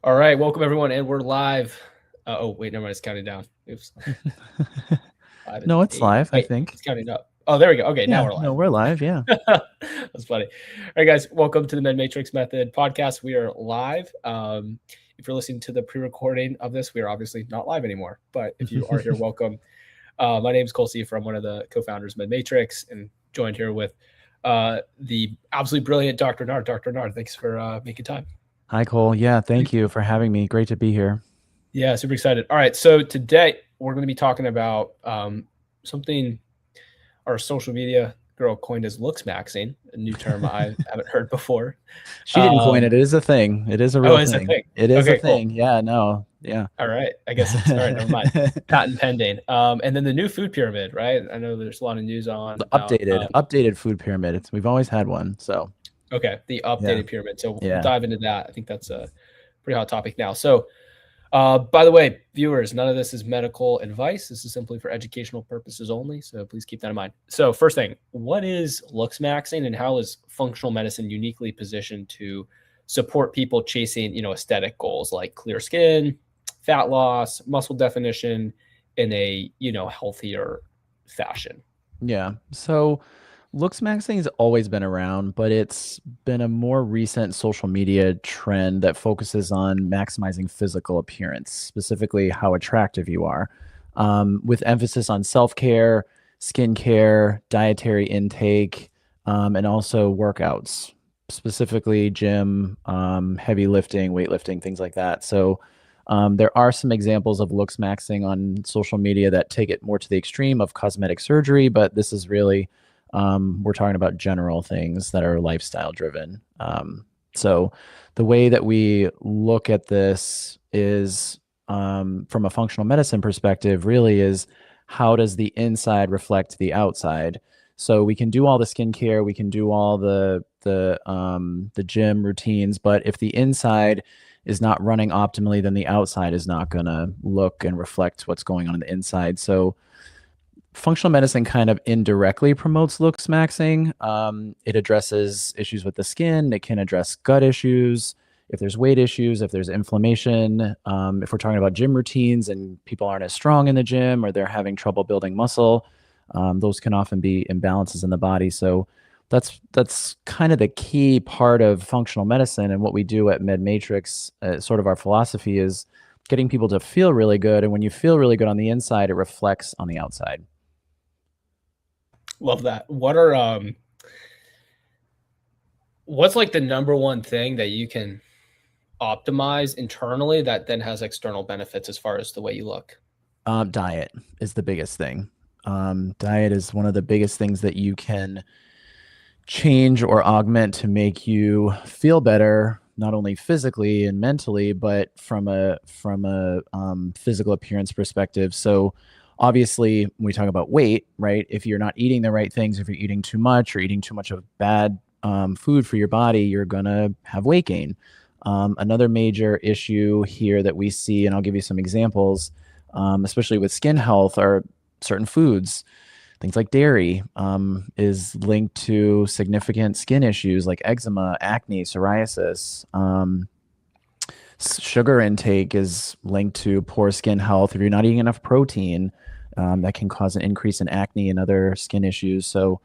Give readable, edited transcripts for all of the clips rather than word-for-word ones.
All right, welcome everyone, and we're live. Oh wait, never mind. It's counting down. Oops. 5 and No, it's 8. live, I Wait, think. it's counting up. Oh, there we go. Okay, now Yeah, we're live. no, we're live. Yeah. That's funny. All right, guys, welcome to the Med Matrix Method podcast. We are live. If you're listening to the pre-recording of this, we are obviously not live anymore. But if you are here, welcome. My name is Cole Seifer. I'm one of the co-founders of Med Matrix, and joined here with the absolutely brilliant Dr. Nard. Dr. Nard, thanks for making time. Hi, Cole. Yeah, thank you for having me. Great to be here. Yeah, super excited. All right, so today we're going to be talking about something our social media girl coined as Looksmaxxing, a new term I haven't heard before. She didn't coin it. It is a thing. It is a real it's a thing. thing. It is Okay, a thing. cool. Yeah, no. Yeah. All right. I guess it's all right. Never mind. Patent pending. And then the new food pyramid, right? I know there's a lot of news on The about updated food pyramid. We've always had one. So okay, the updated pyramid. So we'll Yeah. dive into that. I think that's a pretty hot topic now. So by the way, viewers, none of this is medical advice. This is simply for educational purposes only. So please keep that in mind. So first thing, what is Looksmaxxing, and how is functional medicine uniquely positioned to support people chasing, aesthetic goals like clear skin, fat loss, muscle definition in a, healthier fashion? Yeah. So Looksmaxxing has always been around, but it's been a more recent social media trend that focuses on maximizing physical appearance, specifically how attractive you are, with emphasis on self-care, skincare, dietary intake, and also workouts, specifically gym, heavy lifting, weightlifting, things like that. So there are some examples of Looksmaxxing on social media that take it more to the extreme of cosmetic surgery, but this is really we're talking about general things that are lifestyle driven. So the way that we look at this is from a functional medicine perspective, really is how does the inside reflect the outside? So we can do all the skincare, we can do all the gym routines, but if the inside is not running optimally, then the outside is not going to look and reflect what's going on in the inside. So functional medicine kind of indirectly promotes Looksmaxxing. It addresses issues with the skin. It can address gut issues, if there's weight issues, if there's inflammation. If we're talking about gym routines and people aren't as strong in the gym or they're having trouble building muscle, those can often be imbalances in the body. So that's kind of the key part of functional medicine. And what we do at Med Matrix, sort of our philosophy is getting people to feel really good. And when you feel really good on the inside, it reflects on the outside. Love that. What's like the number one thing that you can optimize internally that then has external benefits as far as the way you look? Diet is the biggest thing. Diet is one of the biggest things that you can change or augment to make you feel better, not only physically and mentally, but from a physical appearance perspective. So obviously, when we talk about weight, right? If you're not eating the right things, if you're eating too much or eating too much of bad food for your body, you're going to have weight gain. Another major issue here that we see, and I'll give you some examples, especially with skin health, are certain foods. Things like dairy is linked to significant skin issues like eczema, acne, psoriasis. Sugar intake is linked to poor skin health. If you're not eating enough protein, that can cause an increase in acne and other skin issues. So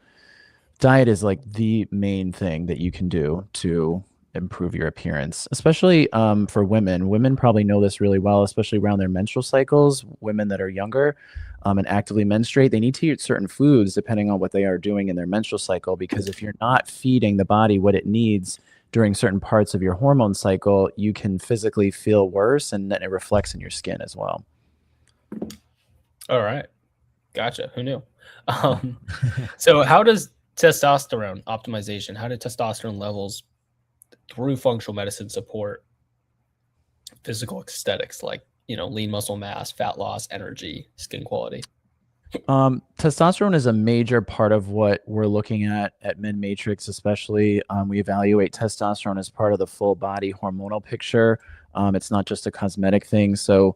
diet is like the main thing that you can do to improve your appearance, especially for women. Women probably know this really well, especially around their menstrual cycles. Women that are younger and actively menstruate, they need to eat certain foods depending on what they are doing in their menstrual cycle, because if you're not feeding the body what it needs during certain parts of your hormone cycle, you can physically feel worse, and then it reflects in your skin as well. All right. Gotcha. Who knew? So how does testosterone optimization, how do testosterone levels through functional medicine support physical aesthetics like, lean muscle mass, fat loss, energy, skin quality? Testosterone is a major part of what we're looking at Med Matrix, especially. We evaluate testosterone as part of the full body hormonal picture. It's not just a cosmetic thing. So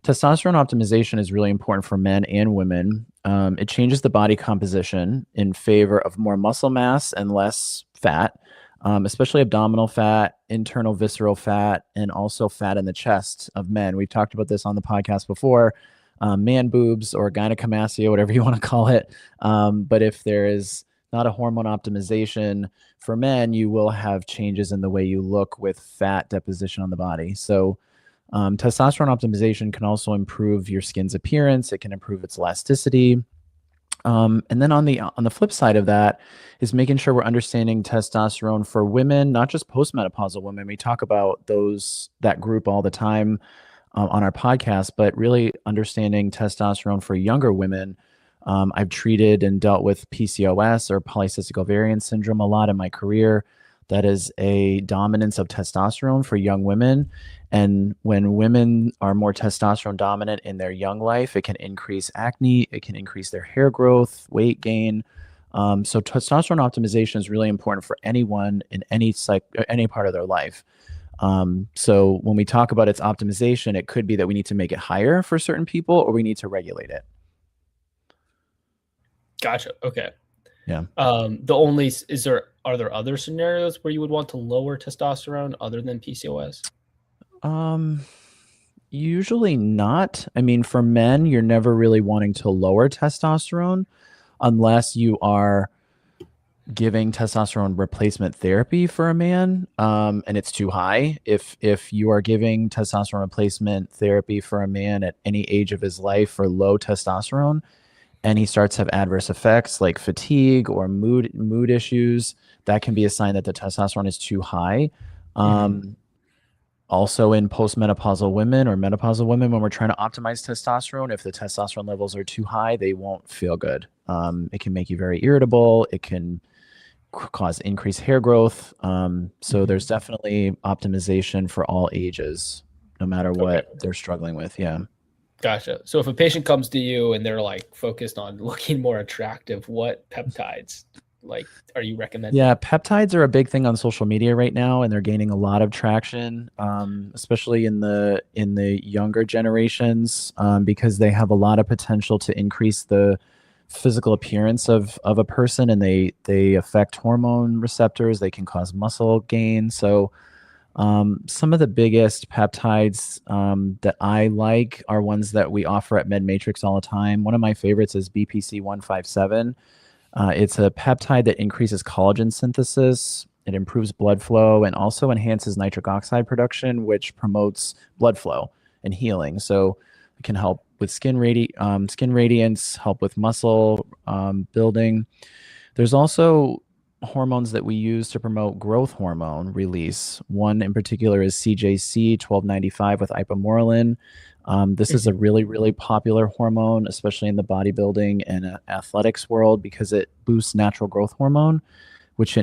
testosterone optimization is really important for men and women. It changes the body composition in favor of more muscle mass and less fat. especially abdominal fat, internal visceral fat, and also fat in the chest of men. We've talked about this on the podcast before, man boobs or gynecomastia, whatever you want to call it. But if there is not a hormone optimization for men, you will have changes in the way you look with fat deposition on the body. So testosterone optimization can also improve your skin's appearance. It can improve its elasticity. And then on the flip side of that is making sure we're understanding testosterone for women, not just postmenopausal women. We talk about that group all the time on our podcast, but really understanding testosterone for younger women. I've treated and dealt with PCOS or polycystic ovarian syndrome a lot in my career. That is a dominance of testosterone for young women. And when women are more testosterone dominant in their young life, it can increase acne, it can increase their hair growth, weight gain. So testosterone optimization is really important for anyone in any part of their life. So when we talk about its optimization, it could be that we need to make it higher for certain people, or we need to regulate it. Gotcha. Okay. Yeah. Are there other scenarios where you would want to lower testosterone other than PCOS? Usually not. I mean, for men, you're never really wanting to lower testosterone unless you are giving testosterone replacement therapy for a man, and it's too high. If you are giving testosterone replacement therapy for a man at any age of his life for low testosterone, and he starts to have adverse effects like fatigue or mood issues, that can be a sign that the testosterone is too high. Also in postmenopausal women or menopausal women, when we're trying to optimize testosterone, if the testosterone levels are too high, they won't feel good. It can make you very irritable. It can cause increased hair growth. So there's definitely optimization for all ages, no matter what they're struggling with. Yeah. Gotcha. So if a patient comes to you and they're like focused on looking more attractive, what peptides are you recommending? Yeah, peptides are a big thing on social media right now, and they're gaining a lot of traction, especially in the younger generations, because they have a lot of potential to increase the physical appearance of a person, and they affect hormone receptors. They can cause muscle gain. So some of the biggest peptides that I like are ones that we offer at MedMatrix all the time. One of my favorites is BPC 157. It's a peptide that increases collagen synthesis. It improves blood flow and also enhances nitric oxide production, which promotes blood flow and healing. So it can help with skin radiance, help with muscle building. There's also hormones that we use to promote growth hormone release. One in particular is CJC 1295 with ipamorelin. This is a really, really popular hormone, especially in the bodybuilding and athletics world, because it boosts natural growth hormone, which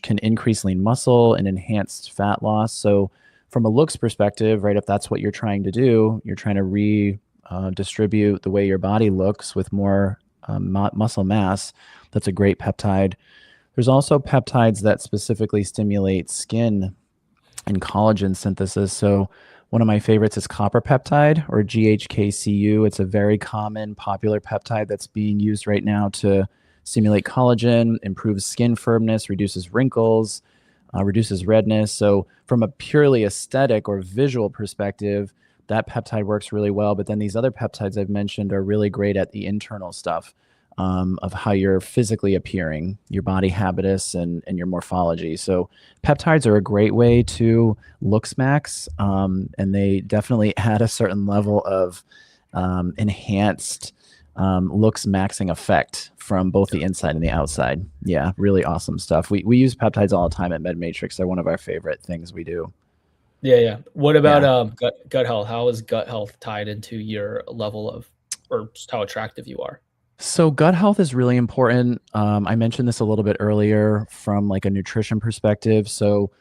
can increase lean muscle and enhance fat loss. So from a looks perspective, right, if that's what you're trying to do, you're trying to redistribute the way your body looks with more muscle mass, that's a great peptide. There's also peptides that specifically stimulate skin and collagen synthesis. So one of my favorites is copper peptide, or GHKCU. It's a very common, popular peptide that's being used right now to stimulate collagen, improves skin firmness, reduces wrinkles, reduces redness. So from a purely aesthetic or visual perspective, that peptide works really well. But then these other peptides I've mentioned are really great at the internal stuff of how you're physically appearing, your body habitus and your morphology. So peptides are a great way to Looksmaxx, and they definitely add a certain level of enhanced Looksmaxxing effect from both the inside and the outside. Yeah, really awesome stuff. We use peptides all the time at MedMatrix. They're one of our favorite things we do. Yeah. What about gut health? How is gut health tied into your level of, or just how attractive you are? So gut health is really important. I mentioned this a little bit earlier from like a nutrition perspective. So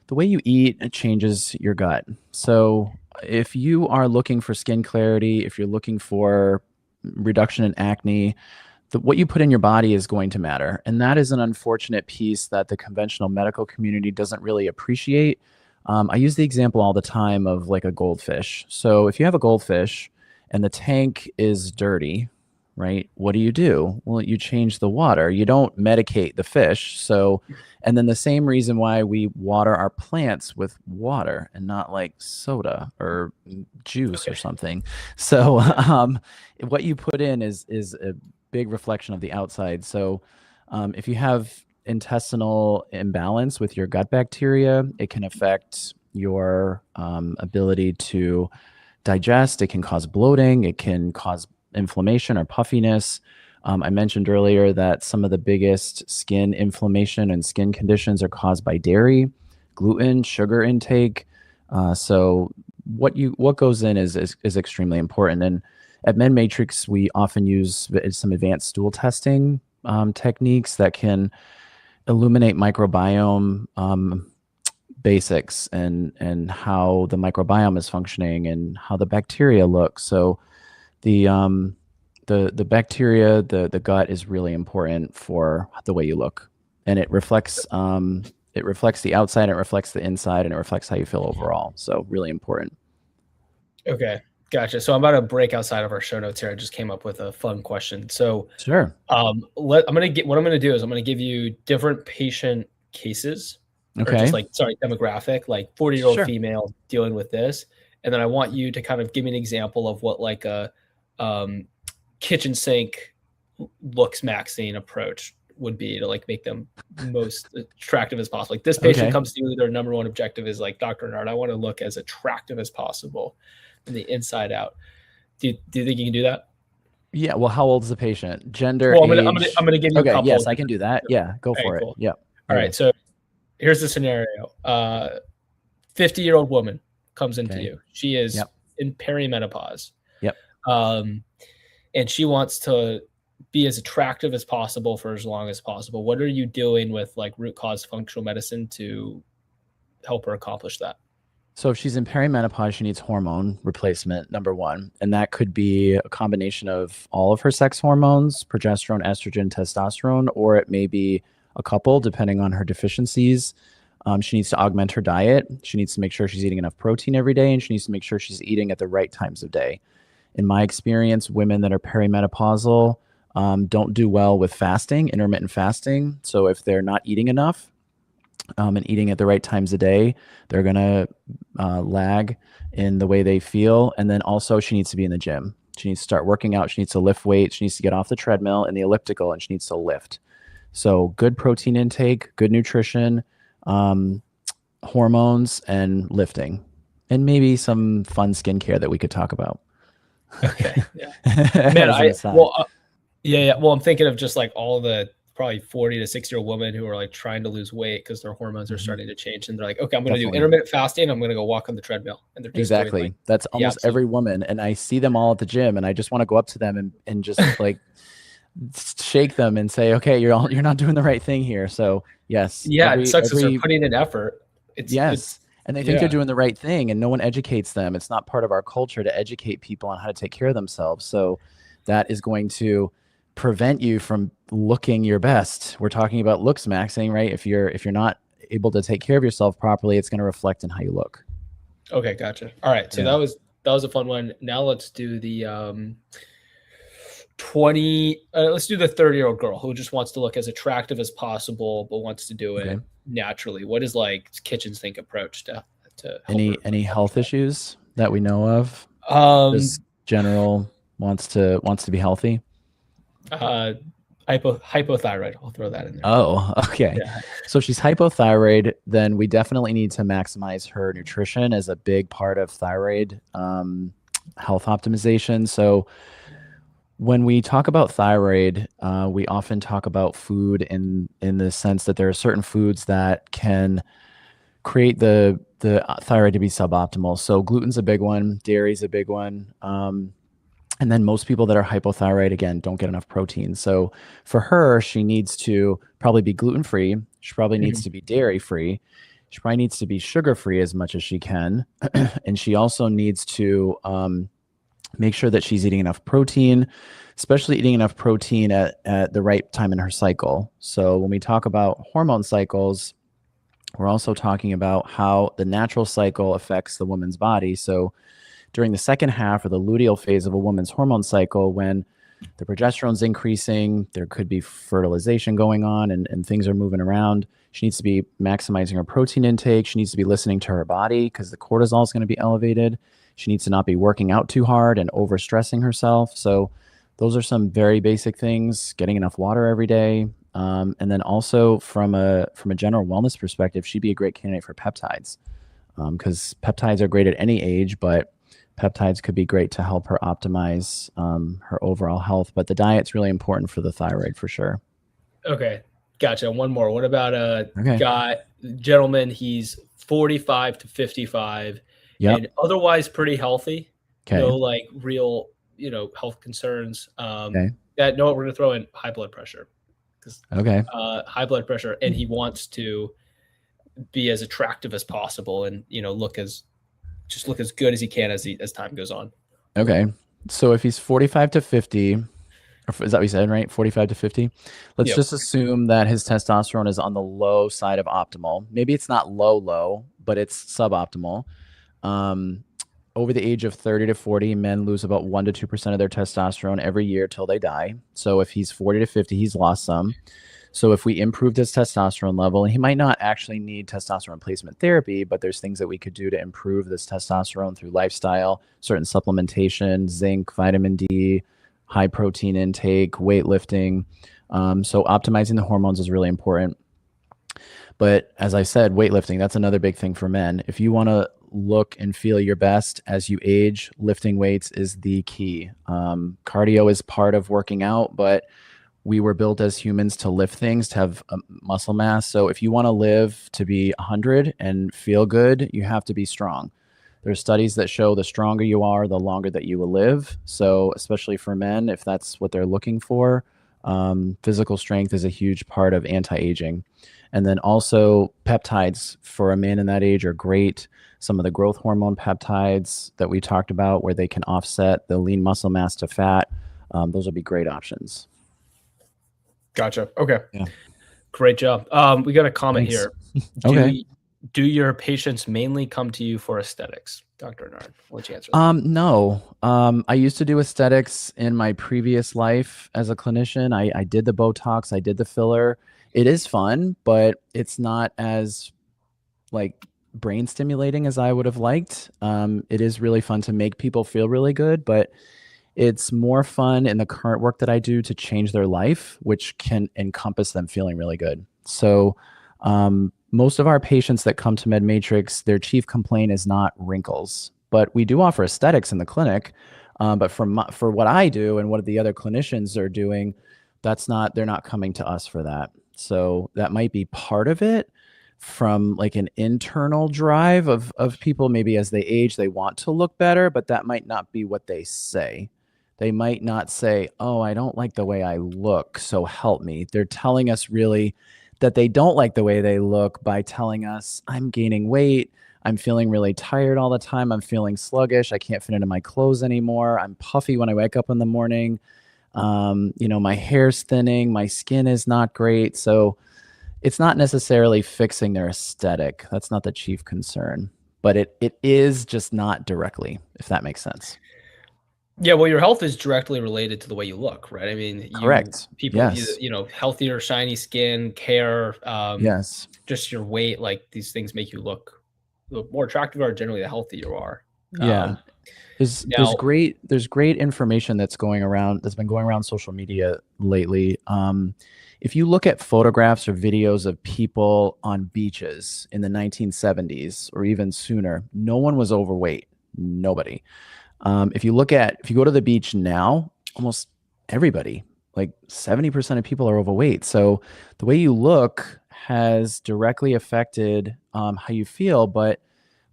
the way you eat, it changes your gut. So if you are looking for skin clarity, if you're looking for reduction in acne, what you put in your body is going to matter. And that is an unfortunate piece that the conventional medical community doesn't really appreciate. I use the example all the time of like a goldfish. So if you have a goldfish and the tank is dirty, right? What do? Well, you change the water. You don't medicate the fish. So, and then the same reason why we water our plants with water and not like soda or juice or Okay. something. So, Yeah. what you put in is a big reflection of the outside. So, if you have intestinal imbalance with your gut bacteria, it can affect your ability to digest. It can cause bloating. It can cause inflammation or puffiness. I mentioned earlier that some of the biggest skin inflammation and skin conditions are caused by dairy, gluten, sugar intake. So what goes in is extremely important. And at Men Matrix, we often use some advanced stool testing techniques that can illuminate microbiome basics and how the microbiome is functioning and how the bacteria look. So the bacteria, the gut is really important for the way you look, and it reflects the outside, it reflects the inside, and it reflects how you feel overall. So really important. Okay. Gotcha. So I'm about to break outside of our show notes here. I just came up with a fun question. So Sure. what I'm going to do is I'm going to give you different patient cases, or just Okay. like, sorry, demographic, like 40-year-old Sure. female dealing with this. And then I want you to kind of give me an example of what like a kitchen sink Looksmaxxing approach would be to like make them most attractive as possible. Like this patient Okay. comes to you, their number one objective is like, Dr. Renaud, I want to look as attractive as possible from the inside out. Do you think you can do that? Yeah. Well, how old is the patient? Gender, Well, I'm age. gonna give you a Okay. couple Yes, of I can different. do that. Yeah. Go All right, for it. cool. Yep. All Ready. right, so here's the scenario. 50-year-old woman comes into Okay. you. She is Yep. in perimenopause. Yep. Um, and she wants to be as attractive as possible for as long as possible. What are you doing with like root cause functional medicine to help her accomplish that? So if she's in perimenopause, she needs hormone replacement, number one. And that could be a combination of all of her sex hormones, progesterone, estrogen, testosterone, or it may be a couple, depending on her deficiencies. She needs to augment her diet. She needs to make sure she's eating enough protein every day, and she needs to make sure she's eating at the right times of day. In my experience, women that are perimenopausal don't do well with fasting, intermittent fasting. So if they're not eating enough, and eating at the right times of day, they're going to lag in the way they feel. And then also, she needs to be in the gym. She needs to start working out. She needs to lift weights. She needs to get off the treadmill and the elliptical, and she needs to lift. So, good protein intake, good nutrition, hormones, and lifting, and maybe some fun skincare that we could talk about. Okay. Yeah. Man, As an aside. yeah. Well, I'm thinking of just like all the probably 40 to 60-year-old women who are like trying to lose weight because their hormones are starting to change, and they're like, okay, I'm going to do Definitely. intermittent fasting. I'm going to go walk on the treadmill, and they're just doing Exactly. like That's the almost absolute. every woman. And I see them all at the gym, and I just want to go up to them and just like shake them and say, okay, you're not doing the right thing here. So yes, Yeah, it sucks because they're putting in effort. It's yes. And they think they're yeah. doing the right thing, and no one educates them. It's not part of our culture to educate people on how to take care of themselves. So that is going to prevent you from looking your best. We're talking about Looksmaxxing, right? If you're not able to take care of yourself properly, it's going to reflect in how you look. Okay, gotcha. All right, so Yeah. that was a fun one. Now let's do the 20. Let's do the 30-year-old girl who just wants to look as attractive as possible, but wants to do Okay. it naturally. What is like kitchen sink approach to help her Any health accomplish issues that we know of? that? Just general wants to be healthy. Uh, hypothyroid. I'll throw that in there. Oh, okay. Yeah. So if she's hypothyroid, then we definitely need to maximize her nutrition as a big part of thyroid health optimization. So when we talk about thyroid, we often talk about food in the sense that there are certain foods that can create the thyroid to be suboptimal. So gluten's a big one, dairy's a big one. And then most people that are hypothyroid, again, don't get enough protein. So for her, she needs to probably be gluten free. She probably needs to be dairy free. She probably needs to be sugar free as much as she can. And she also needs to make sure that she's eating enough protein, especially eating enough protein at the right time in her cycle. So when we talk about hormone cycles, we're also talking about how the natural cycle affects the woman's body. So during the second half or the luteal phase of a woman's hormone cycle, when the progesterone's increasing. There could be fertilization going on, and things are moving around. She needs to be maximizing her protein intake. She needs to be listening to her body because the cortisol is going to be elevated. She needs to not be working out too hard and overstressing herself. So those are some very basic things. Getting enough water every day. And then also from a general wellness perspective, she'd be a great candidate for peptides, because peptides are great at any age, but peptides could be great to help her optimize her overall health. But the diet's really important for the thyroid for sure. Okay, gotcha. One more. What about a Okay. gentleman? He's 45 to 55 Yep. and otherwise pretty healthy. Okay. No like real, health concerns. Okay. We're going to throw in high blood pressure. Okay. High blood pressure, and he wants to be as attractive as possible and look as good as he can as time goes on. Okay. So if he's 45 to 50, or is that what you said, right? 45 to 50. Let's just assume that his testosterone is on the low side of optimal. Maybe it's not low, but it's suboptimal. Over the age of 30 to 40, men lose about 1 to 2% of their testosterone every year till they die. So if he's 40 to 50, he's lost some. So if we improved his testosterone level, he might not actually need testosterone replacement therapy, but there's things that we could do to improve this testosterone through lifestyle, certain supplementation, zinc, vitamin D, high protein intake, weightlifting. So optimizing the hormones is really important. But as I said, weightlifting, that's another big thing for men. If you want to look and feel your best as you age, lifting weights is the key. Cardio is part of working out, but we were built as humans to lift things, to have muscle mass. So if you want to live to be 100 and feel good, you have to be strong. There's studies that show the stronger you are, the longer that you will live. So especially for men, if that's what they're looking for, physical strength is a huge part of anti-aging. And then also peptides for a man in that age are great. Some of the growth hormone peptides that we talked about, where they can offset the lean muscle mass to fat, those would be great options. Gotcha. Okay. Yeah. Great job. We got a comment Thanks. here. Okay. Do your patients mainly come to you for aesthetics, Dr. Renaud? Why don't you answer that? No. I used to do aesthetics in my previous life as a clinician. I did the Botox, I did the filler. It is fun, but it's not as like brain stimulating as I would have liked. It is really fun to make people feel really good, but it's more fun in the current work that I do to change their life, which can encompass them feeling really good. So most of our patients that come to MedMatrix, their chief complaint is not wrinkles, but we do offer aesthetics in the clinic. But for what I do and what the other clinicians are doing, they're not coming to us for that. So that might be part of it, from like an internal drive of people. Maybe as they age, they want to look better, but that might not be what they say. They might not say, oh, I don't like the way I look, so help me. They're telling us really that they don't like the way they look by telling us, I'm gaining weight, I'm feeling really tired all the time, I'm feeling sluggish, I can't fit into my clothes anymore, I'm puffy when I wake up in the morning, my hair's thinning, my skin is not great. So it's not necessarily fixing their aesthetic. That's not the chief concern, but it is just not directly, if that makes sense. Yeah, well, your health is directly related to the way you look, right? I mean, Correct. People, Yes. Healthier, shiny skin, hair, Yes. just your weight, like these things make you look more attractive, or generally the healthier you are. Yeah. There's great information that's been going around social media lately. If you look at photographs or videos of people on beaches in the 1970s or even sooner, no one was overweight. Nobody. If you go to the beach now, almost everybody, like 70% of people are overweight. So the way you look has directly affected how you feel. But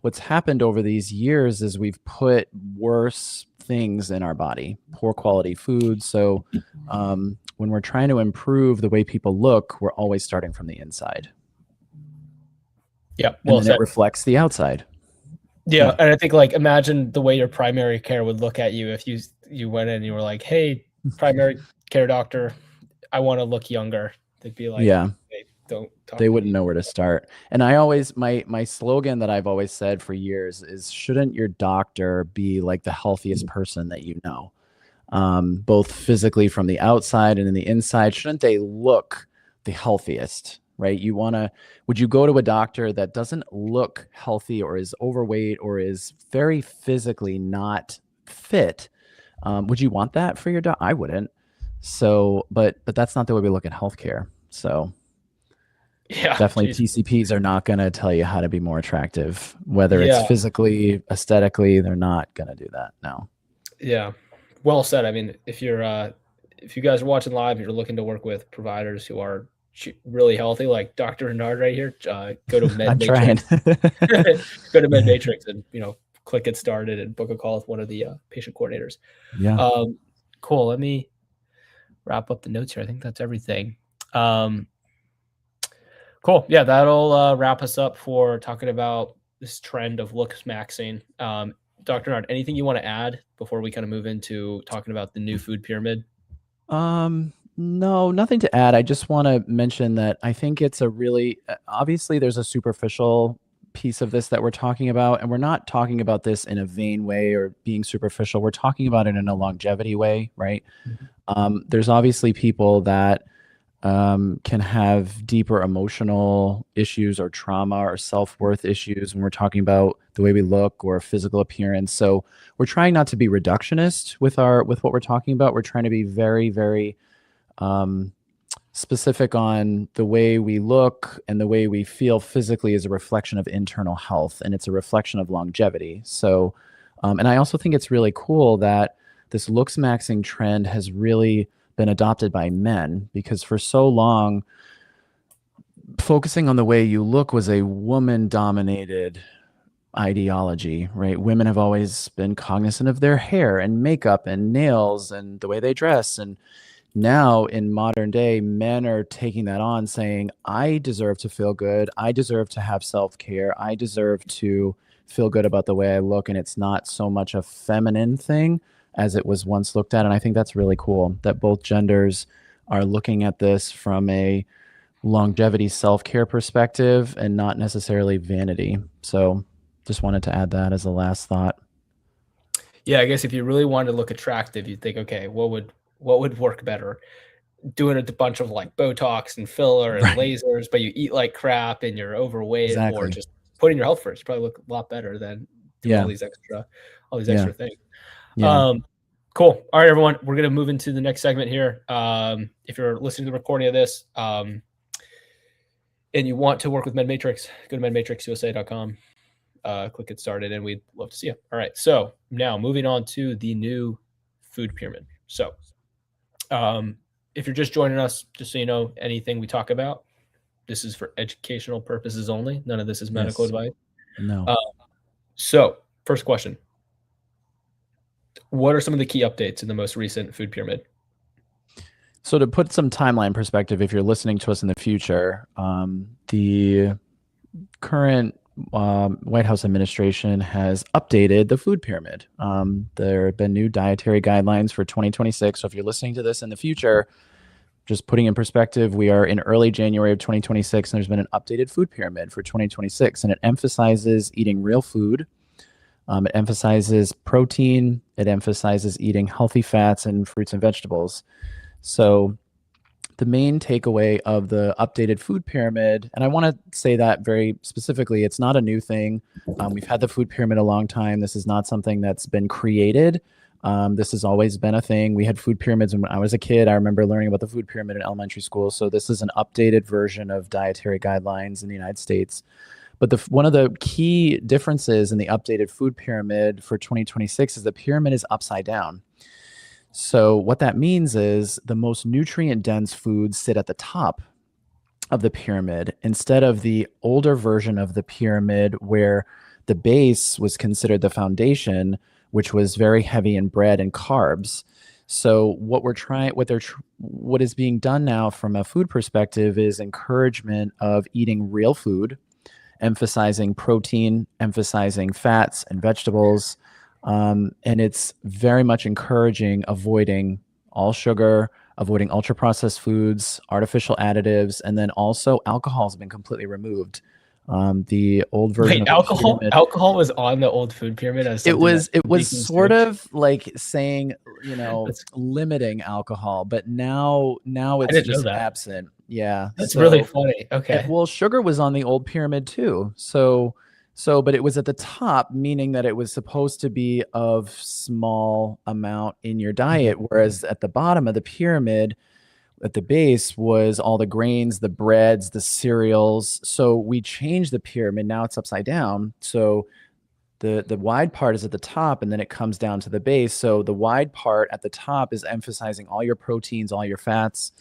what's happened over these years is we've put worse things in our body, poor quality food. So when we're trying to improve the way people look, we're always starting from the inside. Yeah. Well, and then it reflects the outside. Yeah. And I think, like, imagine the way your primary care would look at you if you went in and you were like, hey, primary care doctor, I want to look younger. They'd be like, yeah, hey, don't talk they wouldn't know where to start. And I always, my slogan that I've always said for years is, shouldn't your doctor be like the healthiest person that you know? both physically from the outside and in the inside? Shouldn't they look the healthiest, right? Would you go to a doctor that doesn't look healthy or is overweight or is very physically not fit? Would you want that for your dog? I wouldn't. So, but that's not the way we look at healthcare. So Yeah, definitely geez. PCPs are not going to tell you how to be more attractive, whether it's Yeah, physically, aesthetically, they're not going to do that. No. yeah. Well said. I mean, if you guys are watching live and you're looking to work with providers who are really healthy, like Dr. Renaud right here, go to I'm trying. MedMatrix. Go to MedMatrix and click get started and book a call with one of the patient coordinators. Yeah. Cool. Let me wrap up the notes here. I think that's everything. Cool. Yeah, that'll wrap us up for talking about this trend of Looksmaxxing. Dr. Nard, anything you want to add before we kind of move into talking about the new food pyramid? No, nothing to add. I just want to mention that I think it's a really, obviously there's a superficial piece of this that we're talking about, and we're not talking about this in a vain way or being superficial. We're talking about it in a longevity way, right? There's obviously people that can have deeper emotional issues or trauma or self-worth issues when we're talking about the way we look or physical appearance. So we're trying not to be reductionist with what we're talking about. We're trying to be very, very specific on the way we look and the way we feel physically is a reflection of internal health, and it's a reflection of longevity. So, and I also think it's really cool that this Looksmaxxing trend has really been adopted by men, because for so long, focusing on the way you look was a woman-dominated ideology, right? Women have always been cognizant of their hair and makeup and nails and the way they dress. And now in modern day, men are taking that on, saying, I deserve to feel good. I deserve to have self-care. I deserve to feel good about the way I look. And it's not so much a feminine thing as it was once looked at. And I think that's really cool that both genders are looking at this from a longevity self-care perspective and not necessarily vanity. So just wanted to add that as a last thought. Yeah, I guess if you really wanted to look attractive, you'd think, okay, what would work better? Doing a bunch of like Botox and filler and lasers, but you eat like crap and you're overweight, or Exactly. just putting your health first probably look a lot better than doing Yeah. all these extra things. Yeah. Cool. All right, everyone, we're gonna move into the next segment here. If you're listening to the recording of this, and you want to work with MedMatrix, go to medmatrixusa.com. Click get started, and we'd love to see you. All right, so now moving on to the new food pyramid. So if you're just joining us, just so you know, anything we talk about, this is for educational purposes only. None of this is medical advice. No. So first question, what are some of the key updates in the most recent food pyramid? So to put some timeline perspective, if you're listening to us in the future, the current White House administration has updated the food pyramid. There have been new dietary guidelines for 2026. So if you're listening to this in the future, just putting in perspective, we are in early January of 2026, and there's been an updated food pyramid for 2026, and it emphasizes eating real food. It emphasizes protein. It emphasizes eating healthy fats and fruits and vegetables. So the main takeaway of the updated food pyramid, and I want to say that very specifically, it's not a new thing. We've had the food pyramid a long time. This is not something that's been created. This has always been a thing. We had food pyramids when I was a kid. I remember learning about the food pyramid in elementary school. So this is an updated version of dietary guidelines in the United States. But one of the key differences in the updated food pyramid for 2026 is the pyramid is upside down. So what that means is the most nutrient-dense foods sit at the top of the pyramid instead of the older version of the pyramid where the base was considered the foundation, which was very heavy in bread and carbs. So what is being done now from a food perspective is encouragement of eating real food, emphasizing protein, emphasizing fats and vegetables. And it's very much encouraging avoiding all sugar, avoiding ultra processed foods, artificial additives, and then also alcohol has been completely removed. The old version Wait, of the alcohol? pyramid. Alcohol was on the old food pyramid as It something that was it should be was sort consumed? of like saying, That's limiting alcohol, but now I it's didn't know just that. absent. Yeah. That's really So funny. Okay. well, sugar was on the old pyramid too. So but it was at the top, meaning that it was supposed to be of small amount in your Mhm. diet, whereas at the bottom of the pyramid, at the base was all the grains, the breads, the cereals. So we changed the pyramid. Now it's upside down. So the wide part is at the top and then it comes down to the base. So the wide part at the top is emphasizing all your proteins, all your fats.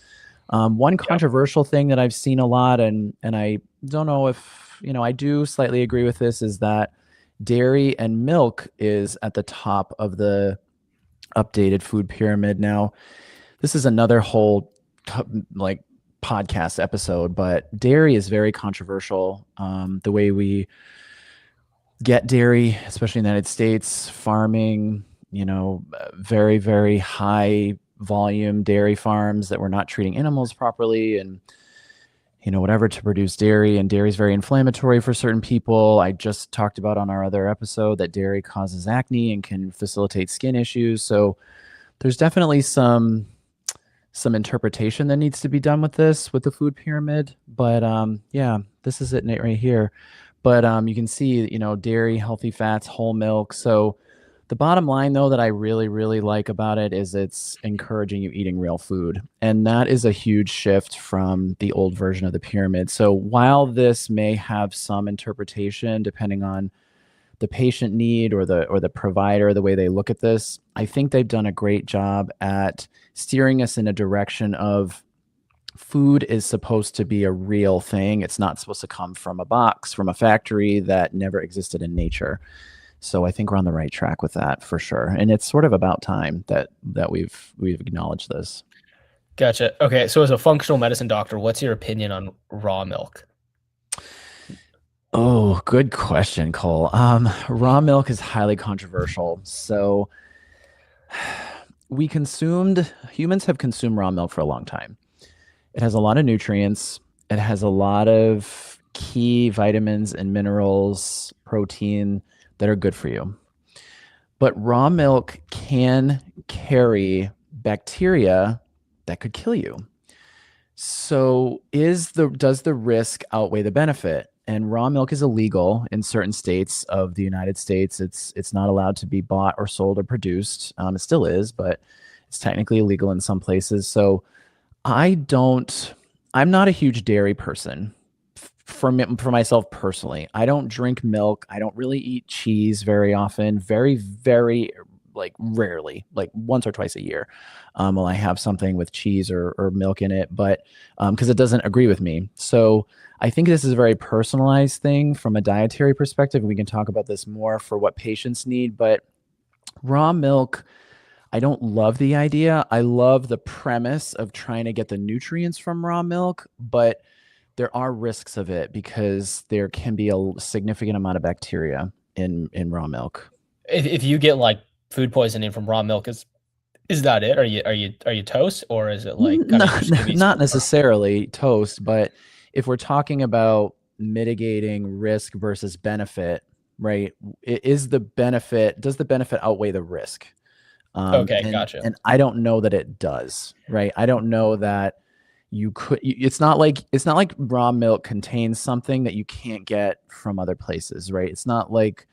One Yep. controversial thing that I've seen a lot, and I don't know if I do slightly agree with this, is that dairy and milk is at the top of the updated food pyramid. Now, this is another whole like podcast episode, but dairy is very controversial. The way we get dairy, especially in the United States, farming, very, very high volume dairy farms that were not treating animals properly and, whatever to produce dairy. And dairy is very inflammatory for certain people. I just talked about on our other episode that dairy causes acne and can facilitate skin issues. So there's definitely some interpretation that needs to be done with with the food pyramid. But yeah, this is it, Nate, right here. But you can see, dairy, healthy fats, whole milk. So the bottom line, though, that I really, really like about it is it's encouraging you eating real food. And that is a huge shift from the old version of the pyramid. So while this may have some interpretation depending on the patient need or the provider, the way they look at this, I think they've done a great job at steering us in a direction of food is supposed to be a real thing. It's not supposed to come from a box, from a factory that never existed in nature. So I think we're on the right track with that for sure. And it's sort of about time that we've acknowledged this. Gotcha. Okay. So as a functional medicine doctor, what's your opinion on raw milk? Oh, good question, Cole. Raw milk is highly controversial. So humans have consumed raw milk for a long time. It has a lot of nutrients. It has a lot of key vitamins and minerals, protein that are good for you. But raw milk can carry bacteria that could kill you. So does the risk outweigh the benefit? And raw milk is illegal in certain states of the United States. It's not allowed to be bought or sold or produced. It still is, but it's technically illegal in some places. So I'm not a huge dairy person for myself personally. I don't drink milk. I don't really eat cheese very often. Very, very like rarely, like once or twice a year. Will I have something with cheese or milk in it, but because it doesn't agree with me. So I think this is a very personalized thing from a dietary perspective. We can talk about this more for what patients need, but raw milk, I don't love the idea. I love the premise of trying to get the nutrients from raw milk, but there are risks of it because there can be a significant amount of bacteria in raw milk. If you get like food poisoning from raw milk, is that it? Are you toast, or is it like kind of just give you Not some? necessarily toast, but if we're talking about mitigating risk versus benefit, right? Does the benefit outweigh the risk? Okay, And gotcha. I don't know that it does, right? I don't know that it's not like raw milk contains something that you can't get from other places, right? It's not like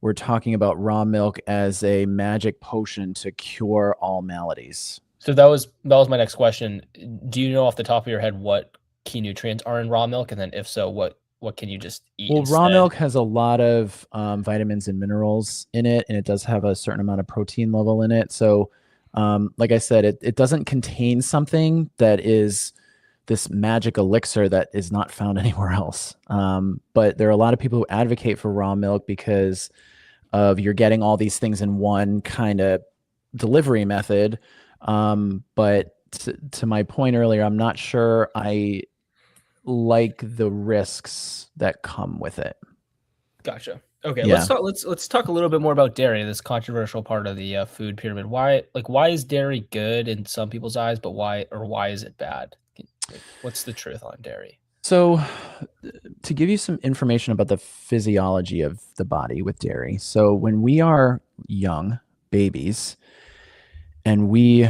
we're talking about raw milk as a magic potion to cure all maladies. So that was my next question. Do you know off the top of your head what key nutrients are in raw milk, and then if so, what can you just eat Well, raw instead? milk has a lot of vitamins and minerals in it, and it does have a certain amount of protein level in it. So, like I said, it doesn't contain something that is this magic elixir that is not found anywhere else. But there are a lot of people who advocate for raw milk because of you're getting all these things in one kind of delivery method. But to my point earlier, I'm not sure I like the risks that come with it. Gotcha. Okay, let's Yeah. talk. Let's talk a little bit more about dairy, this controversial part of the food pyramid. Why is dairy good in some people's eyes, but why is it bad? What's the truth on dairy? So, to give you some information about the physiology of the body with dairy. So, when we are young babies and we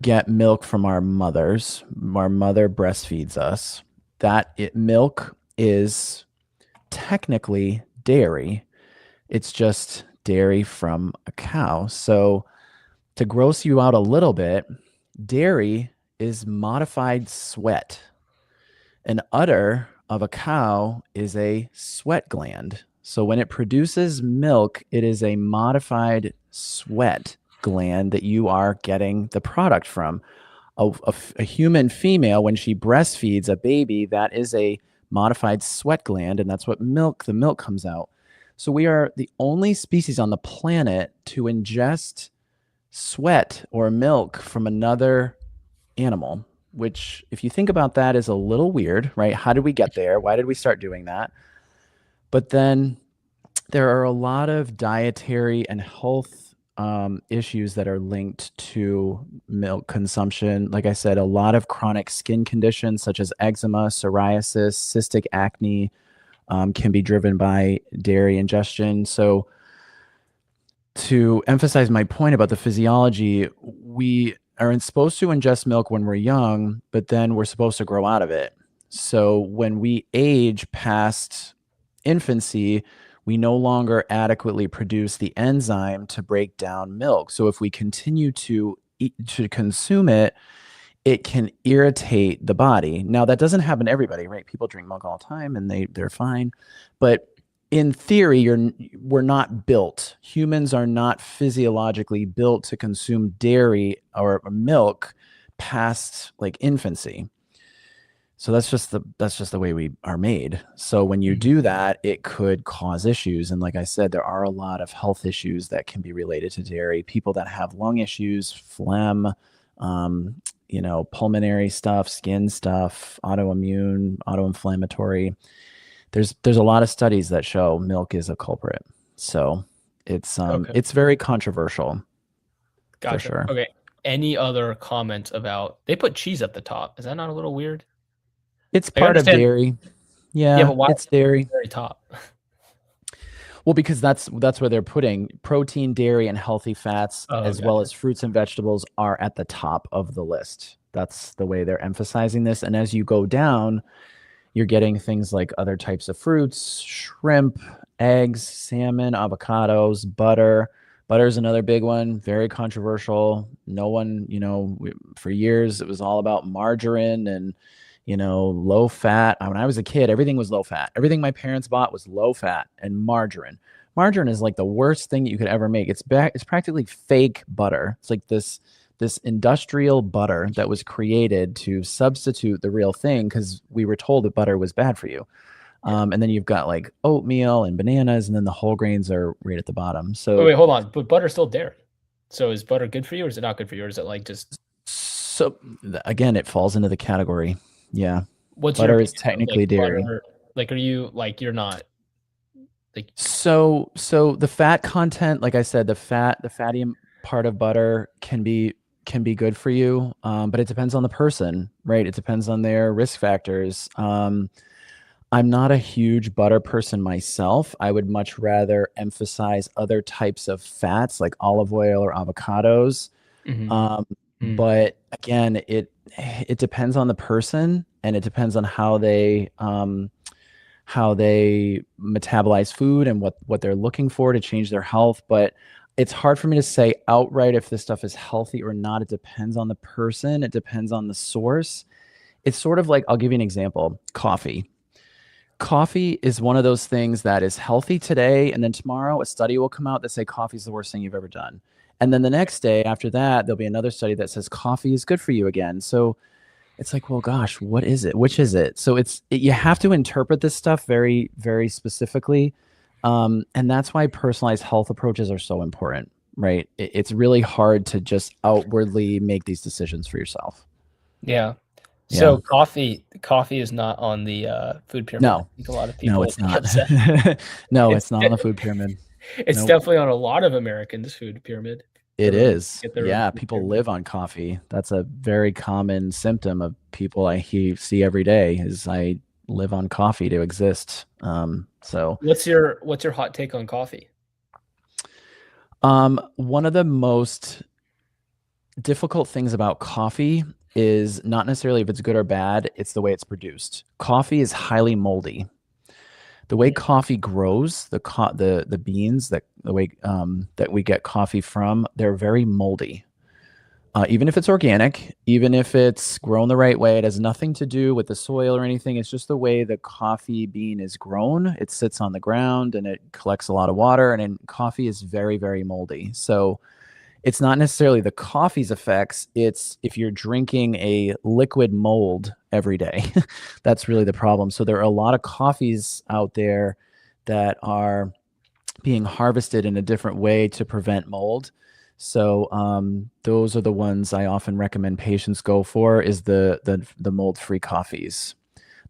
get milk from our mother breastfeeds us, milk is technically dairy. It's just dairy from a cow. So, to gross you out a little bit, dairy is modified sweat. An udder of a cow is a sweat gland. So when it produces milk, it is a modified sweat gland that you are getting the product from. A human female, when she breastfeeds a baby, that is a modified sweat gland, and that's what the milk comes out. So we are the only species on the planet to ingest sweat or milk from another animal, which, if you think about that, is a little weird, right? How did we get there? Why did we start doing that? But then there are a lot of dietary and health issues that are linked to milk consumption. Like I said, a lot of chronic skin conditions such as eczema, psoriasis, cystic acne can be driven by dairy ingestion. So, to emphasize my point about the physiology, we are supposed to ingest milk when we're young, but then we're supposed to grow out of it. So when we age past infancy, we no longer adequately produce the enzyme to break down milk. So if we continue to consume it, it can irritate the body. Now, that doesn't happen to everybody, right? People drink milk all the time and they're fine. But in theory, we're not built. Humans are not physiologically built to consume dairy or milk past like infancy. So that's just the way we are made. So when you do that, it could cause issues. And like I said, there are a lot of health issues that can be related to dairy. People that have lung issues, phlegm, pulmonary stuff, skin stuff, autoimmune, autoinflammatory. There's a lot of studies that show milk is a culprit. So it's very controversial. Gotcha. For sure. Okay. Any other comments about they put cheese at the top? Is that not a little weird? It's part of dairy. Yeah, but why it's dairy. Very top. Well, because that's where they're putting protein, dairy, and healthy fats, as well as fruits and vegetables, are at the top of the list. That's the way they're emphasizing this. And as you go down, you're getting things like other types of fruits, shrimp, eggs, salmon, avocados, butter. Butter is another big one, very controversial. No one, for years, it was all about margarine and, low fat. When I was a kid, everything was low fat. Everything my parents bought was low fat and margarine. Margarine is like the worst thing you could ever make. It's practically fake butter. It's like this industrial butter that was created to substitute the real thing because we were told that butter was bad for you. And then you've got like oatmeal and bananas, and then the whole grains are right at the bottom. So wait, hold on. But butter's still dairy. So is butter good for you or is it not good for you? Or is it like just... So again, it falls into the category. Yeah. What's butter is technically dairy. Butter, like, are you like, you're not like... So the fat content, like I said, the fatty part of butter can be good for you, but it depends on the person, right? It depends on their risk factors. I'm not a huge butter person myself. I would much rather emphasize other types of fats like olive oil or avocados. But again, it depends on the person, and it depends on how they metabolize food and what they're looking for to change their health. But it's hard for me to say outright if this stuff is healthy or not. It depends on the person. It depends on the source. It's sort of like, I'll give you an example. Coffee. Coffee is one of those things that is healthy today, and then tomorrow a study will come out that say coffee is the worst thing you've ever done. And then the next day after that, there'll be another study that says coffee is good for you again. So it's like, well, gosh, what is it? Which is it? So you have to interpret this stuff very, very specifically. And that's why personalized health approaches are so important, right? It's really hard to just outwardly make these decisions for yourself. Yeah. So coffee is not on the food pyramid. No, I think a lot of people. No, it's not. No, it's not on the food pyramid. It's definitely on a lot of Americans' food pyramid. It is. Yeah, people live on coffee. That's a very common symptom of people I see every day. Is I live on coffee to exist. So What's your hot take on coffee? one of the most difficult things about coffee is not necessarily if it's good or bad, it's the way it's produced. Coffee is highly moldy. The way coffee grows, the beans that the way that we get coffee from, they're very moldy. Even if it's organic, even if it's grown the right way, it has nothing to do with the soil or anything. It's just the way the coffee bean is grown. It sits on the ground and it collects a lot of water, and coffee is very, very moldy. So it's not necessarily the coffee's effects. It's if you're drinking a liquid mold every day, that's really the problem. So there are a lot of coffees out there that are being harvested in a different way to prevent mold. So those are the ones I often recommend patients go for is the mold-free coffees.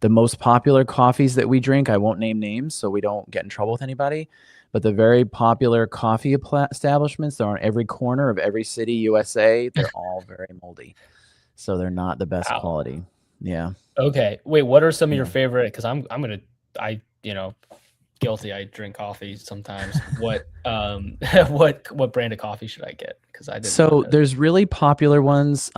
The most popular coffees that we drink, I won't name names so we don't get in trouble with anybody, but the very popular coffee establishments that are on every corner of every city, USA, they're all very moldy. So they're not the best Wow. quality. Yeah. Okay. Wait, what are some of your Yeah. favorite? Because I guilty. I drink coffee sometimes. What what brand of coffee should I get? Because I did not So know. there's really popular ones.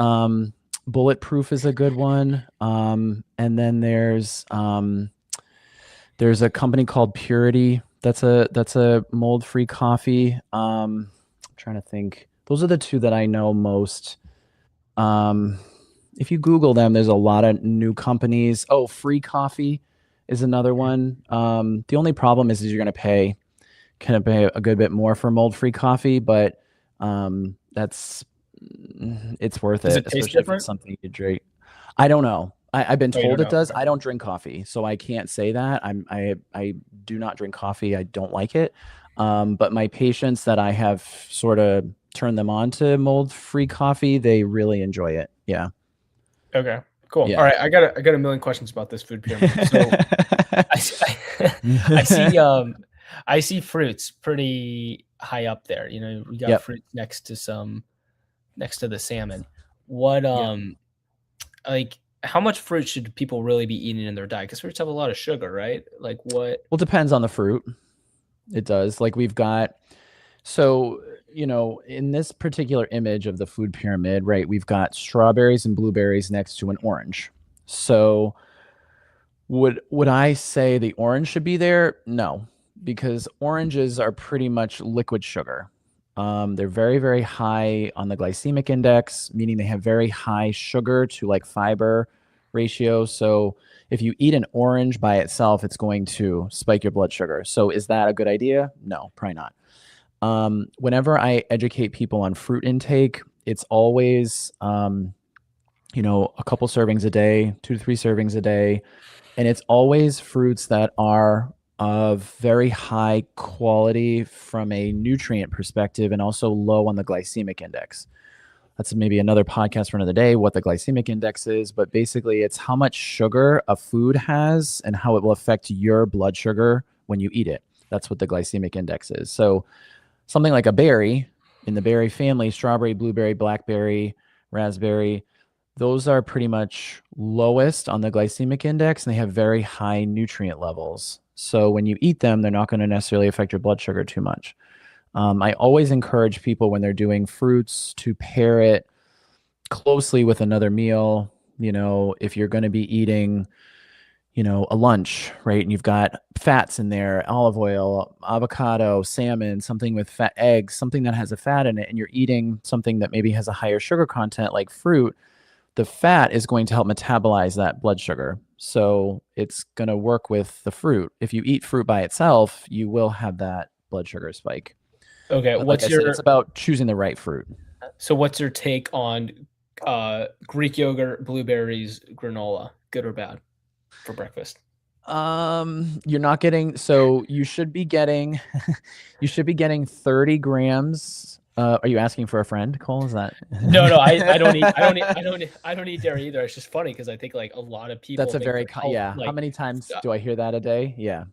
Bulletproof is a good one. And then there's a company called Purity. That's a mold-free coffee. I'm trying to think. Those are the two that I know most. Um, if you Google them, there's a lot of new companies. Oh, Free Coffee is another one. The only problem is you're going to pay a good bit more for mold-free coffee, but that's it's worth Does it, it taste especially if it's different? something you drink. I don't know. I've been Oh, you told don't it know. does. Okay. I don't drink coffee, so I can't say that. I do not drink coffee. I don't like it. But my patients that I have sort of turned them on to mold-free coffee, they really enjoy it. Yeah. Okay. Cool. All Yeah. right. I got a million questions about this food pyramid. So I see, I see I see fruits pretty high up there. We got Yep. fruits next to the salmon. What Yep. like how much fruit should people really be eating in their diet? Because fruits have a lot of sugar, right? Like what? Well, depends on the fruit. It does. Like we've got so, in this particular image of the food pyramid, right, we've got strawberries and blueberries next to an orange. So, would I say the orange should be there? No, because oranges are pretty much liquid sugar. They're very, very high on the glycemic index, meaning they have very high sugar to like fiber ratio. So, if you eat an orange by itself, it's going to spike your blood sugar. So, is that a good idea? No, probably not. Whenever I educate people on fruit intake, it's always, a couple servings a day, 2 to 3 servings a day. And it's always fruits that are of very high quality from a nutrient perspective and also low on the glycemic index. That's maybe another podcast for another day, what the glycemic index is. But basically, it's how much sugar a food has and how it will affect your blood sugar when you eat it. That's what the glycemic index is. So, something like a berry in the berry family, strawberry, blueberry, blackberry, raspberry, those are pretty much lowest on the glycemic index and they have very high nutrient levels. So when you eat them, they're not going to necessarily affect your blood sugar too much. I always encourage people when they're doing fruits to pair it closely with another meal. If you're going to be eating a lunch, right? And you've got fats in there, olive oil, avocado, salmon, something with fat, eggs, something that has a fat in it, and you're eating something that maybe has a higher sugar content like fruit, the fat is going to help metabolize that blood sugar. So it's going to work with the fruit. If you eat fruit by itself, you will have that blood sugar spike. Okay. But like I said, it's about choosing the right fruit. What's your take on Greek yogurt, blueberries, granola? Good or bad for breakfast? You're not getting, so you should be getting, you should be getting 30 grams. Are you asking for a friend, Cole? Is that? No, I don't eat I don't eat dairy either. It's just funny because I think like a lot of people That's a think very, they're health yeah. How like many times do I hear that a day? Yeah.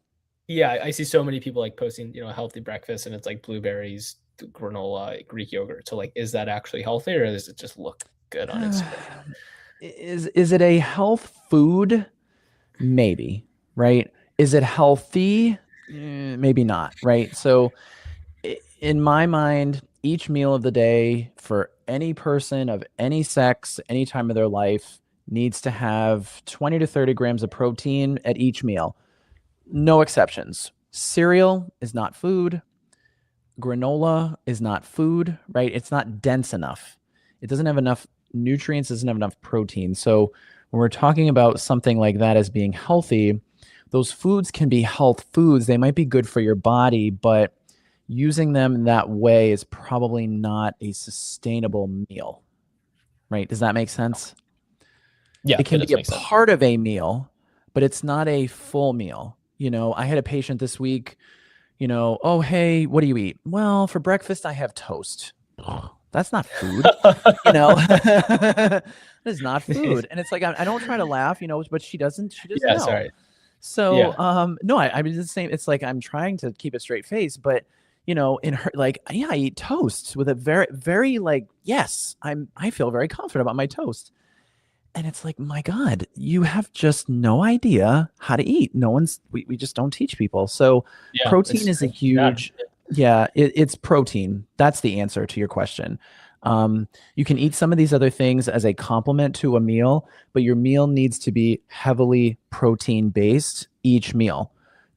yeah, I see so many people like posting, healthy breakfast and it's like blueberries, granola, Greek yogurt. So like is that actually healthy or does it just look good on Instagram? Is it a health food? Maybe, right? Is it healthy? Maybe not, right? So in my mind, each meal of the day for any person of any sex, any time of their life, needs to have 20 to 30 grams of protein at each meal. No exceptions. Cereal is not food. Granola is not food, right? It's not dense enough. It doesn't have enough nutrients, doesn't have enough protein. So when we're talking about something like that as being healthy, those foods can be health foods. They might be good for your body, but using them in that way is probably not a sustainable meal, right? Does that make sense? Yeah, It that can does be a make sense. part of a meal, but it's not a full meal. I had a patient this week, oh, hey, what do you eat? Well, for breakfast, I have toast. That's not food, that is not food. And it's like, I don't try to laugh, but she doesn't Yeah, know. sorry. So, Yeah. no, I mean, it's the same. It's like, I'm trying to keep a straight face, but in her, like, yeah, I eat toast with a very, very like, yes, I feel very confident about my toast. And it's like, my God, you have just no idea how to eat. We just don't teach people. So Yeah, protein it's is a not. huge, yeah, it's protein. That's the answer to your question. You can eat some of these other things as a complement to a meal, but your meal needs to be heavily protein based each meal.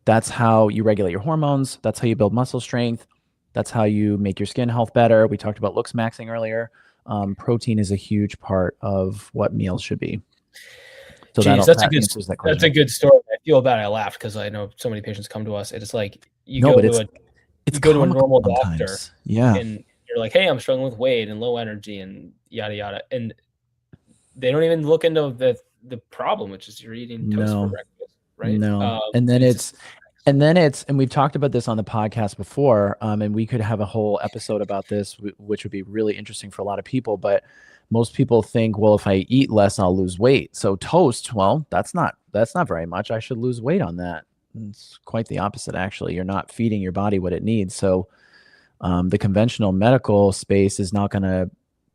That's how you regulate your hormones. That's how you build muscle strength. That's how you make your skin health better. We talked about Looksmaxxing earlier. Protein is a huge part of what meals should be. So Geez, that answers that that's a question. good story. I feel bad I laughed because I know so many patients come to us. It's like No, but it's you go to a comical normal doctor sometimes. Yeah. and you're like, "Hey, I'm struggling with weight and low energy and yada yada," and they don't even look into the problem, which is you're eating toast for No, breakfast, right? no. And it's just And we've talked about this on the podcast before, and we could have a whole episode about this, which would be really interesting for a lot of people. But most people think, well, if I eat less, I'll lose weight. So toast, well, that's not very much. I should lose weight on that. It's quite the opposite, actually. You're not feeding your body what it needs. So the conventional medical space is not going to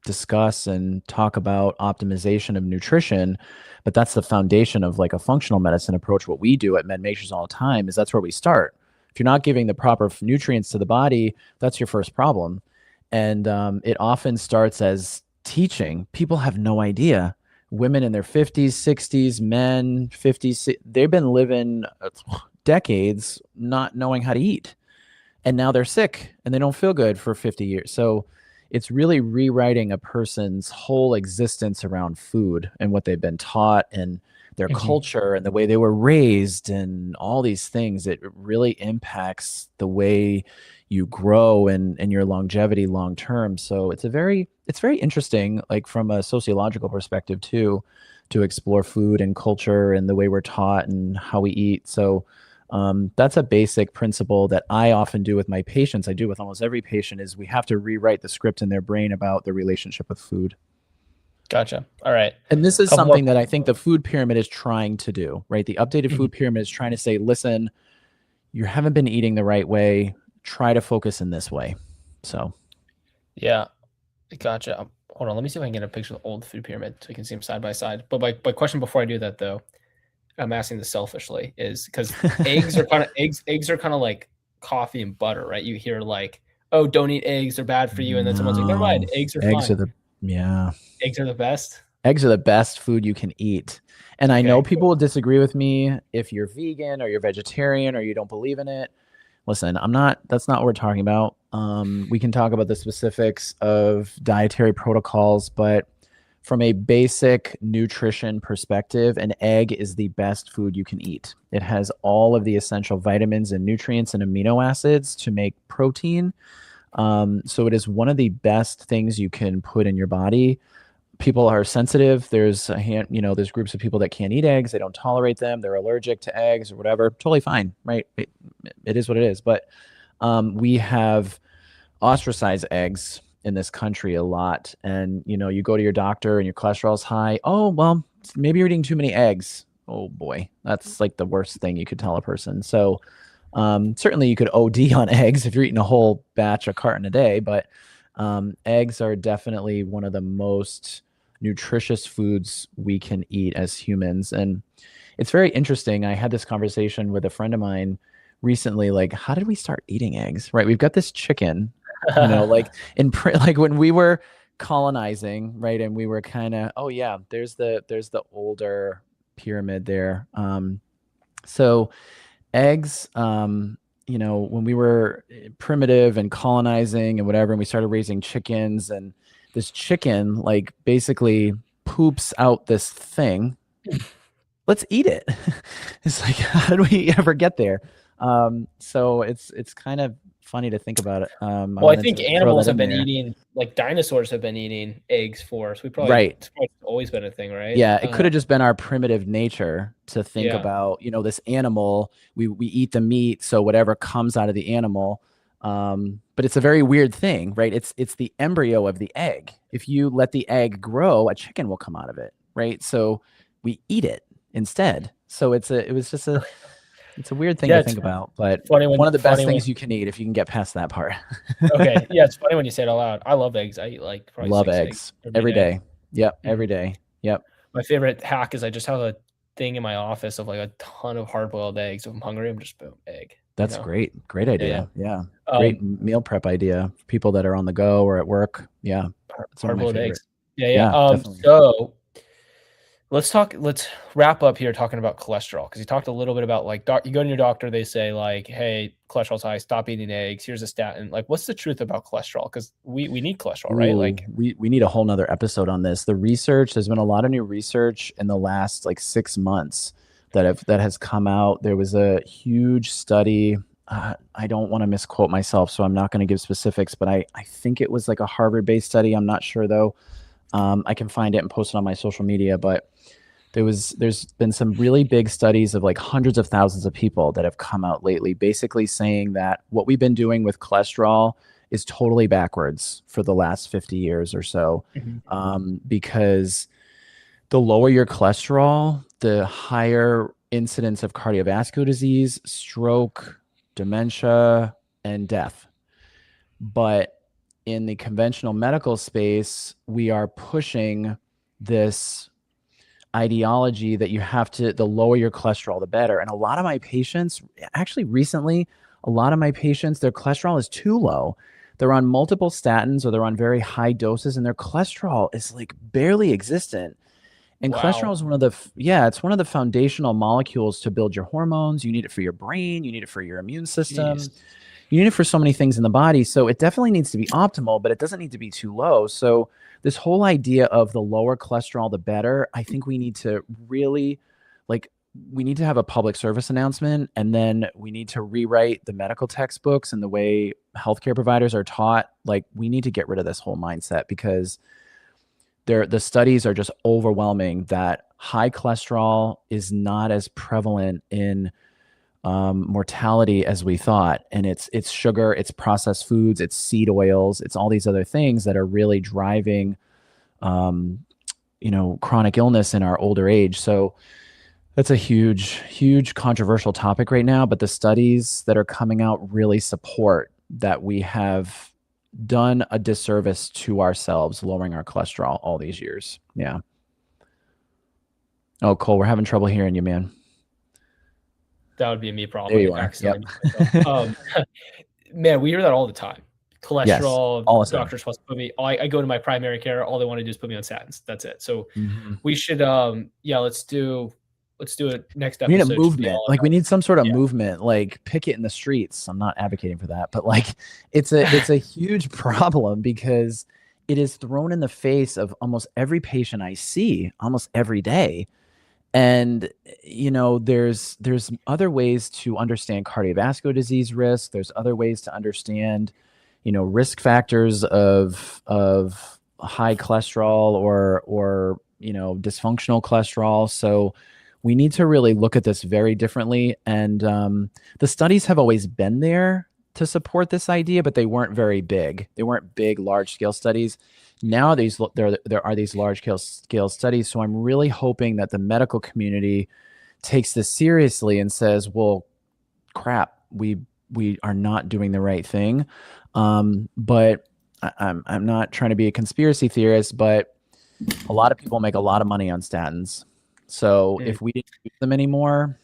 discuss and talk about optimization of nutrition, but that's the foundation of like a functional medicine approach. What we do at MedMatrix all the time is that's where we start. If you're not giving the proper nutrients to the body, that's your first problem. And it often starts as teaching. People have no idea. Women in their 50s, 60s, men 50s, they've been living decades not knowing how to eat, and now they're sick and they don't feel good for 50 years. So it's really rewriting a person's whole existence around food and what they've been taught and their Mhm. culture and the way they were raised and all these things. It really impacts the way you grow and your longevity long term. So it's very interesting, like from a sociological perspective too, to explore food and culture and the way we're taught and how we eat. So that's a basic principle that I often do with my patients. I do with almost every patient is we have to rewrite the script in their brain about the relationship with food. Gotcha. All right. And this is Couple more. something that I think the food pyramid is trying to do, right? The updated Mhm. food pyramid is trying to say, listen, you haven't been eating the right way. Try to focus in this way. So, Yeah, gotcha. Hold on, let me see if I can get a picture of the old food pyramid so we can see them side by side. But my question before I do that though, I'm asking this selfishly, is because eggs are kind of like coffee and butter, right? You hear like, oh, don't eat eggs, they're bad for you, and then someone's like, never mind, no, eggs are eggs are fine. yeah. Eggs are the best. Eggs are the best food you can eat. And I know Okay, people cool. will disagree with me if you're vegan or you're vegetarian or you don't believe in it. Listen, that's not what we're talking about. We can talk about the specifics of dietary protocols, but from a basic nutrition perspective, an egg is the best food you can eat. It has all of the essential vitamins and nutrients and amino acids to make protein. So it is one of the best things you can put in your body. People are sensitive. There's groups of people that can't eat eggs. They don't tolerate them. They're allergic to eggs or whatever. Totally fine, right? It is what it is. But we have ostracized eggs in this country a lot. And, you go to your doctor and your cholesterol's high. Oh, well, maybe you're eating too many eggs. Oh boy, that's like the worst thing you could tell a person. So certainly you could OD on eggs if you're eating a whole batch, a carton a day, but eggs are definitely one of the most nutritious foods we can eat as humans. And it's very interesting. I had this conversation with a friend of mine recently, like, how did we start eating eggs? Right? We've got this chicken, like like when we were colonizing, right? And we were kind of, oh yeah, there's the older pyramid there. So eggs, when we were primitive and colonizing and whatever, and we started raising chickens, and this chicken like basically poops out this thing. Let's eat it. It's like, how did we ever get there? So it's kind of funny to think about it. Well, I think animals have been eating, like dinosaurs have been eating eggs for us. It's probably always been a thing, right? Yeah, it could have just been our primitive nature to think about, this animal. We eat the meat, so whatever comes out of the animal. But it's a very weird thing, right? It's the embryo of the egg. If you let the egg grow, a chicken will come out of it, right? So we eat it instead. So it's a weird thing to think about, but one of the best things you can eat if you can get past that part. Okay. Yeah, it's funny when you say it out loud. I love eggs. I eat like probably love eggs every day. Yep, every day. Yep. My favorite hack is I just have a thing in my office of like a ton of hard-boiled eggs. If I'm hungry, I'm just boom, egg. That's great. Great idea. Yeah. Great meal prep idea for people that are on the go or at work. Yeah. Hard-boiled eggs. Yeah. So let's wrap up here talking about cholesterol, because you talked a little bit about like you go to your doctor, they say like, hey, cholesterol's high, stop eating eggs, here's a statin. Like, what's the truth about cholesterol? Because we need cholesterol, right? Like we need a whole nother episode on this. There's been a lot of new research in the last like 6 months that has come out. There was a huge study. I don't want to misquote myself, so I'm not going to give specifics, but I think it was like a Harvard-based study. I'm not sure though. I can find it and post it on my social media, but there's been some really big studies of like hundreds of thousands of people that have come out lately, basically saying that what we've been doing with cholesterol is totally backwards for the last 50 years or so. Because the lower your cholesterol, the higher incidence of cardiovascular disease, stroke, dementia, and death. But in the conventional medical space, we are pushing this ideology that the lower your cholesterol, the better. And a lot of my patients, actually recently, their cholesterol is too low. They're on multiple statins or they're on very high doses and their cholesterol is like barely existent. And cholesterol is it's one of the foundational molecules to build your hormones. You need it for your brain. You need it for your immune system. You need it for so many things in the body. So it definitely needs to be optimal, but it doesn't need to be too low. So this whole idea of the lower cholesterol, the better, I think we need to really we need to have a public service announcement, and then we need to rewrite the medical textbooks and the way healthcare providers are taught. Like, we need to get rid of this whole mindset, because the studies are just overwhelming that high cholesterol is not as prevalent in mortality as we thought. And it's sugar, it's processed foods, it's seed oils, it's all these other things that are really driving, chronic illness in our older age. So that's a huge, huge controversial topic right now, but the studies that are coming out really support that we have done a disservice to ourselves lowering our cholesterol all these years. Yeah. Oh, Cole, we're having trouble hearing you, man. That would be a me problem. There you are. Yep. Man, we hear that all the time. Cholesterol, all doctors supposed to put me. I go to my primary care. All they want to do is put me on statins. That's it. So we should, let's do it next episode. We need a movement. Like, we need some sort of movement, like picket in the streets. I'm not advocating for that, but like it's a huge problem, because it is thrown in the face of almost every patient I see almost every day. And, there's other ways to understand cardiovascular disease risk. There's other ways to understand, risk factors of high cholesterol or dysfunctional cholesterol. So we need to really look at this very differently. And the studies have always been there to support this idea, but they weren't very big. They weren't big, large-scale studies. Now there are these large-scale studies. So I'm really hoping that the medical community takes this seriously and says, well, crap, we are not doing the right thing. But I'm not trying to be a conspiracy theorist, but a lot of people make a lot of money on statins. So Mm. if we didn't use them anymore,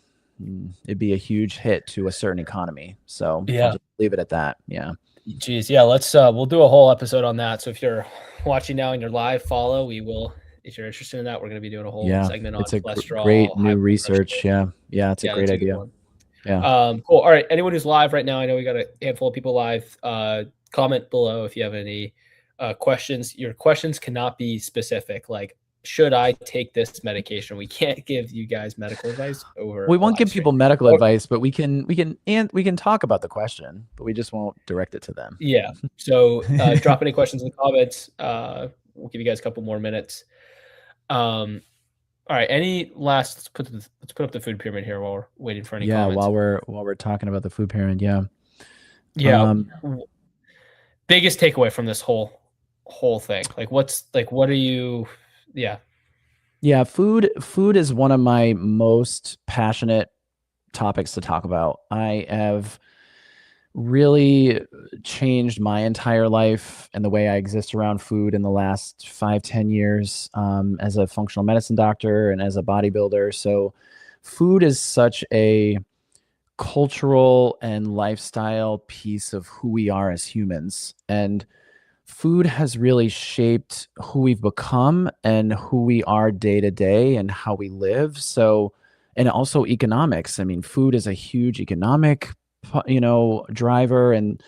it'd be a huge hit to a certain economy. So I'll Yeah. just leave it at that. Yeah. Geez. Yeah. Let's, we'll do a whole episode on that. So if you're watching now and you're live, follow. We will, if you're interested in that, we're going to be doing a whole Yeah. segment on It's a great cholesterol, high new blood pressure. research. Yeah. Yeah. It's a Yeah. great That's a good idea. one. Yeah. Cool. All right. Anyone who's live right now, I know we got a handful of people live. Comment below if you have any questions. Your questions cannot be specific. Like, should I take this medication? We can't give you guys medical advice over. We a won't live give stream. people medical advice, but we can talk about the question, but we just won't direct it to them. Yeah. So drop any questions in the comments. We'll give you guys a couple more minutes. All right. Any last? Let's put up the food pyramid here while we're waiting for any comments. While we're talking about the food pyramid, yeah. Yeah. Biggest takeaway from this whole thing. Like, what are you? Yeah. Yeah, food is one of my most passionate topics to talk about. I have really changed my entire life and the way I exist around food in the last 5-10 years, as a functional medicine doctor and as a bodybuilder. So food is such a cultural and lifestyle piece of who we are as humans. And food has really shaped who we've become and who we are day to day and how we live. So, and also economics. I mean, food is a huge economic, driver, and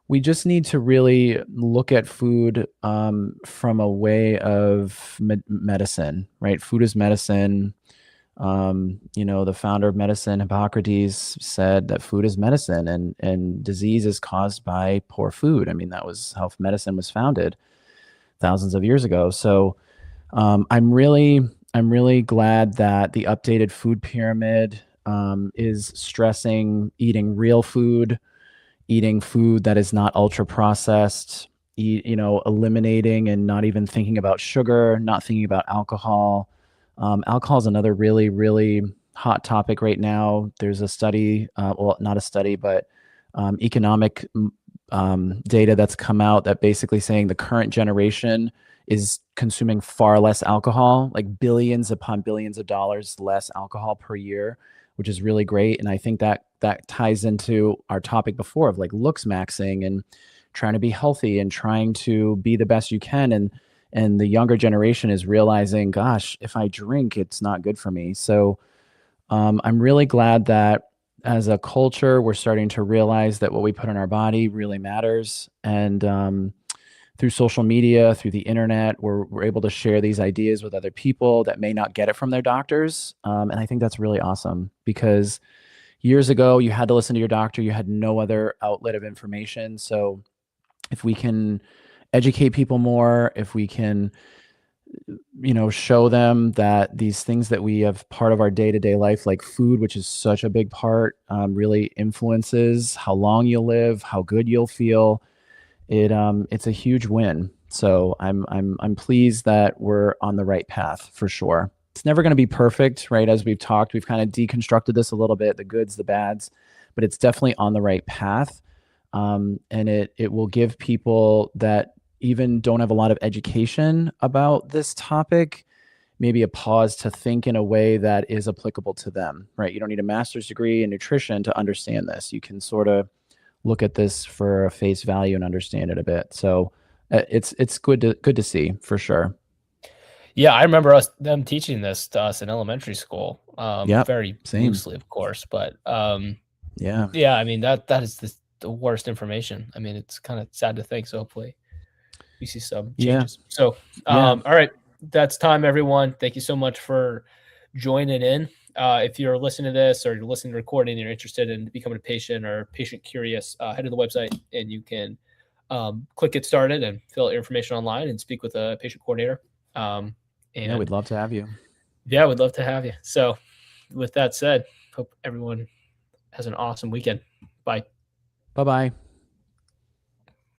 we just need to really look at food from a way of medicine, right? Food is medicine. The founder of medicine, Hippocrates, said that food is medicine, and disease is caused by poor food. I mean, that was how medicine was founded thousands of years ago. So I'm really glad that the updated food pyramid is stressing eating real food, eating food that is not ultra processed, eliminating and not even thinking about sugar, not thinking about alcohol. Alcohol is another really, really hot topic right now. There's a study, well, not a study, but economic data that's come out that basically saying the current generation is consuming far less alcohol, like billions upon billions of dollars less alcohol per year, which is really great. And I think that ties into our topic before of like Looksmaxxing and trying to be healthy and trying to be the best you can. And the younger generation is realizing, gosh, if I drink, it's not good for me. So I'm really glad that as a culture, we're starting to realize that what we put in our body really matters. And through social media, through the internet, we're able to share these ideas with other people that may not get it from their doctors. And I think that's really awesome, because years ago, you had to listen to your doctor. You had no other outlet of information. So if we can educate people more, if we can show them that these things that we have part of our day-to-day life, like food, which is such a big part, really influences how long you'll live, how good you'll feel. It's a huge win. So I'm pleased that we're on the right path for sure. It's never going to be perfect, right? As we've talked, we've kind of deconstructed this a little bit, the goods, the bads, but it's definitely on the right path. And it will give people that even don't have a lot of education about this topic maybe a pause to think in a way that is applicable to them, right? You don't need a master's degree in nutrition to understand this. You can sort of look at this for a face value and understand it a bit. So it's good to see for sure. Yeah, I remember them teaching this to us in elementary school. Very same. loosely, of course, but yeah. I mean that is the worst information. I mean, it's kind of sad to think. So hopefully we see some changes. So all right, that's time, everyone. Thank you so much for joining in. If you're listening to this or you're listening to recording and you're interested in becoming a patient or patient curious, head to the website and you can click get started and fill out your information online and speak with a patient coordinator. And we'd love to have you. Yeah, we'd love to have you. So with that said, hope everyone has an awesome weekend. Bye. Bye-bye.